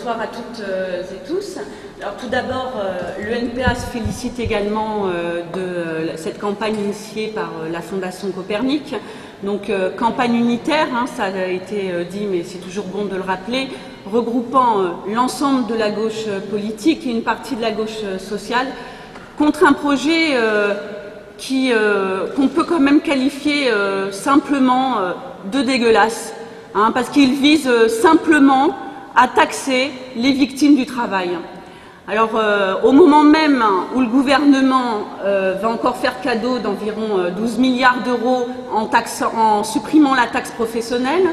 bonsoir à toutes et tous. Alors tout d'abord, l'UNPA se félicite également de cette campagne initiée par la Fondation Copernic. Donc campagne unitaire, hein, ça a été dit mais c'est toujours bon de le rappeler, regroupant l'ensemble de la gauche politique et une partie de la gauche sociale contre un projet qu'on peut quand même qualifier simplement de dégueulasse, hein, parce qu'il vise simplement à taxer les victimes du travail. Alors, au moment même où le gouvernement va encore faire cadeau d'environ 12 milliards d'euros en supprimant la taxe professionnelle,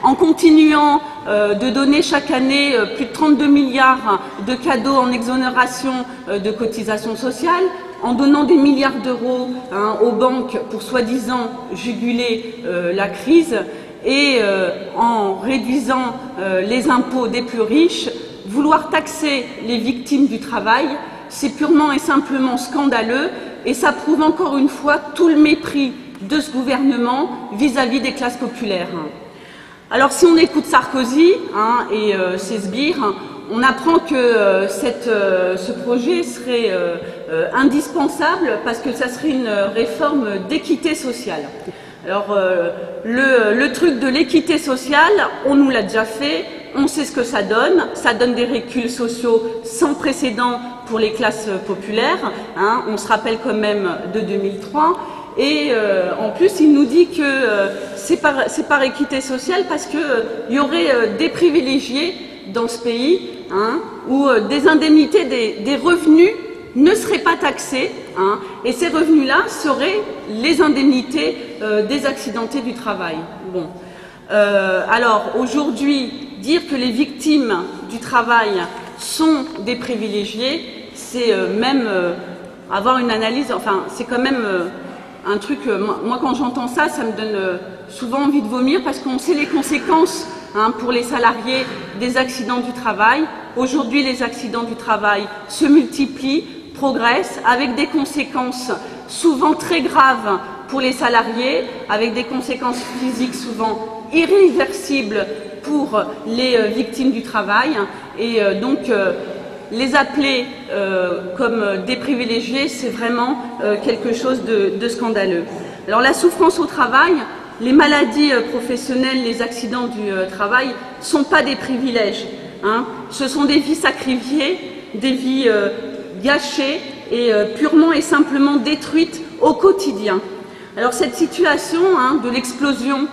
en continuant de donner chaque année plus de 32 milliards de cadeaux en exonération de cotisations sociales, en donnant des milliards d'euros aux banques pour soi-disant juguler la crise, et en réduisant les impôts des plus riches, vouloir taxer les victimes du travail, c'est purement et simplement scandaleux et ça prouve encore une fois tout le mépris de ce gouvernement vis-à-vis des classes populaires. Alors si on écoute Sarkozy et ses sbires, on apprend que ce projet serait indispensable parce que ça serait une réforme d'équité sociale. Alors, le truc de l'équité sociale, on nous l'a déjà fait, on sait ce que ça donne des reculs sociaux sans précédent pour les classes populaires, hein, on se rappelle quand même de 2003, et en plus il nous dit que c'est par équité sociale parce qu'il y aurait des privilégiés dans ce pays, hein, où des indemnités, des revenus ne seraient pas taxés, hein, et ces revenus-là seraient les indemnités des accidentés du travail. Bon. Alors aujourd'hui, dire que les victimes du travail sont des privilégiés, c'est même avoir une analyse, enfin c'est quand même un truc, moi quand j'entends ça, ça me donne souvent envie de vomir parce qu'on sait les conséquences, hein, pour les salariés des accidents du travail. Aujourd'hui, les accidents du travail se multiplient, progressent, avec des conséquences souvent très graves pour les salariés, avec des conséquences physiques souvent irréversibles pour les victimes du travail. Et donc, les appeler comme des privilégiés, c'est vraiment quelque chose de scandaleux. Alors, la souffrance au travail, les maladies professionnelles, les accidents du travail ne sont pas des privilèges, hein. Ce sont des vies sacrifiées, des vies gâchées et purement et simplement détruites au quotidien. Alors cette situation, hein, de l'explosion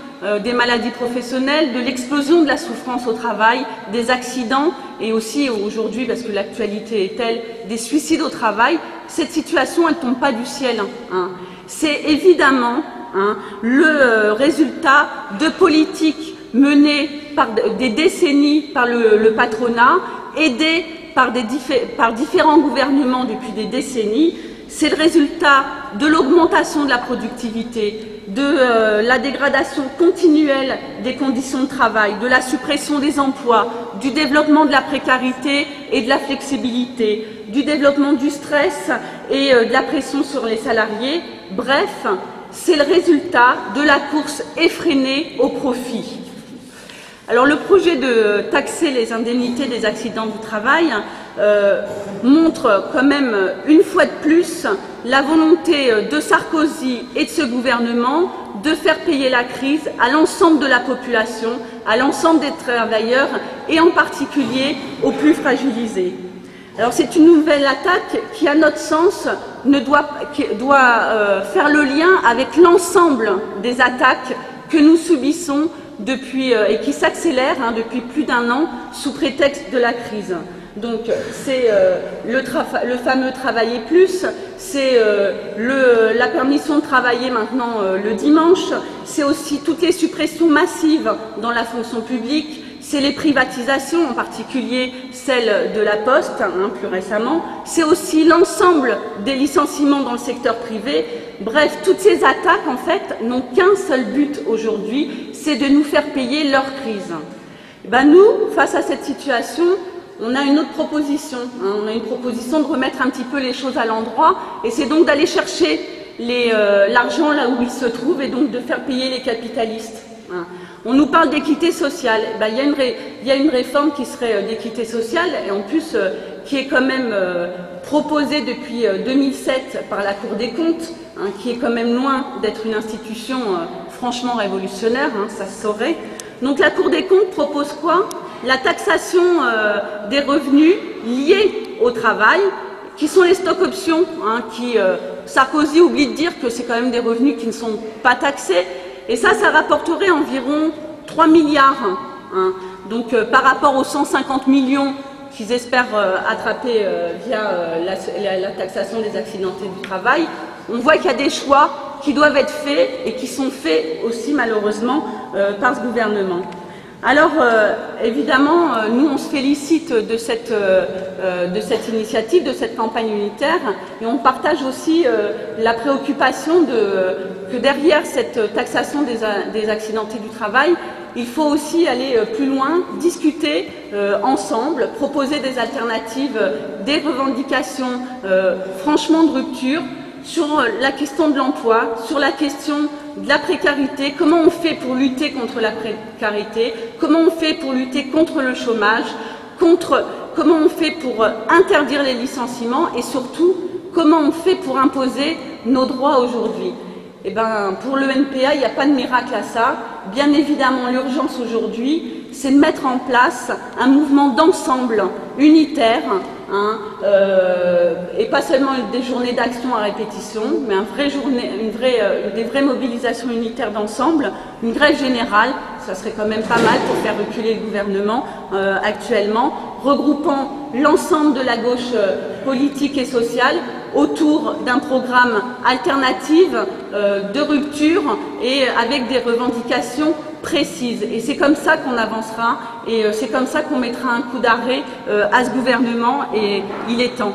des maladies professionnelles, de l'explosion de la souffrance au travail, des accidents et aussi aujourd'hui, parce que l'actualité est telle, des suicides au travail, cette situation elle ne tombe pas du ciel, hein. C'est évidemment, hein, le résultat de politiques menées par des décennies par le patronat, aidées par différents gouvernements depuis des décennies. C'est le résultat de l'augmentation de la productivité, de la dégradation continuelle des conditions de travail, de la suppression des emplois, du développement de la précarité et de la flexibilité, du développement du stress et de la pression sur les salariés. Bref, c'est le résultat de la course effrénée au profit. Alors le projet de taxer les indemnités des accidents du travail montre quand même une fois de plus la volonté de Sarkozy et de ce gouvernement de faire payer la crise à l'ensemble de la population, à l'ensemble des travailleurs et en particulier aux plus fragilisés. Alors c'est une nouvelle attaque qui, à notre sens, doit faire le lien avec l'ensemble des attaques que nous subissons depuis, et qui s'accélère, hein, depuis plus d'1 an sous prétexte de la crise. Donc c'est le fameux travailler plus, c'est la permission de travailler maintenant le dimanche, c'est aussi toutes les suppressions massives dans la fonction publique, c'est les privatisations, en particulier celle de la Poste, hein, plus récemment, c'est aussi l'ensemble des licenciements dans le secteur privé. Bref, toutes ces attaques, en fait, n'ont qu'un seul but aujourd'hui, c'est de nous faire payer leur crise. Ben nous, face à cette situation, on a une autre proposition, hein, on a une proposition de remettre un petit peu les choses à l'endroit, et c'est donc d'aller chercher l'argent là où il se trouve, et donc de faire payer les capitalistes. Hein. On nous parle d'équité sociale. Ben, il y a une réforme qui serait d'équité sociale et en plus qui est quand même proposée depuis 2007 par la Cour des comptes, hein, qui est quand même loin d'être une institution franchement révolutionnaire, hein, ça se saurait. Donc la Cour des comptes propose quoi? La taxation des revenus liés au travail, qui sont les stock options, hein, qui Sarkozy oublie de dire que c'est quand même des revenus qui ne sont pas taxés. Et ça rapporterait environ 3 milliards. Hein. Donc par rapport aux 150 millions qu'ils espèrent attraper via la taxation des accidentés du travail, on voit qu'il y a des choix qui doivent être faits et qui sont faits aussi malheureusement par ce gouvernement. Alors évidemment, nous on se félicite de cette initiative, de cette campagne unitaire, et on partage aussi la préoccupation que derrière cette taxation des accidentés du travail, il faut aussi aller plus loin, discuter ensemble, proposer des alternatives, des revendications franchement de rupture, sur la question de l'emploi, sur la question de la précarité, comment on fait pour lutter contre la précarité, comment on fait pour lutter contre le chômage, comment on fait pour interdire les licenciements et surtout comment on fait pour imposer nos droits aujourd'hui. Eh ben, pour le NPA, il n'y a pas de miracle à ça. Bien évidemment, l'urgence aujourd'hui, c'est de mettre en place un mouvement d'ensemble unitaire, hein, et pas seulement des journées d'action à répétition, mais des vraies mobilisations unitaires d'ensemble, une grève générale, ça serait quand même pas mal pour faire reculer le gouvernement actuellement, regroupant l'ensemble de la gauche politique et sociale autour d'un programme alternatif de rupture et avec des revendications précises. Et c'est comme ça qu'on avancera et c'est comme ça qu'on mettra un coup d'arrêt à ce gouvernement et il est temps.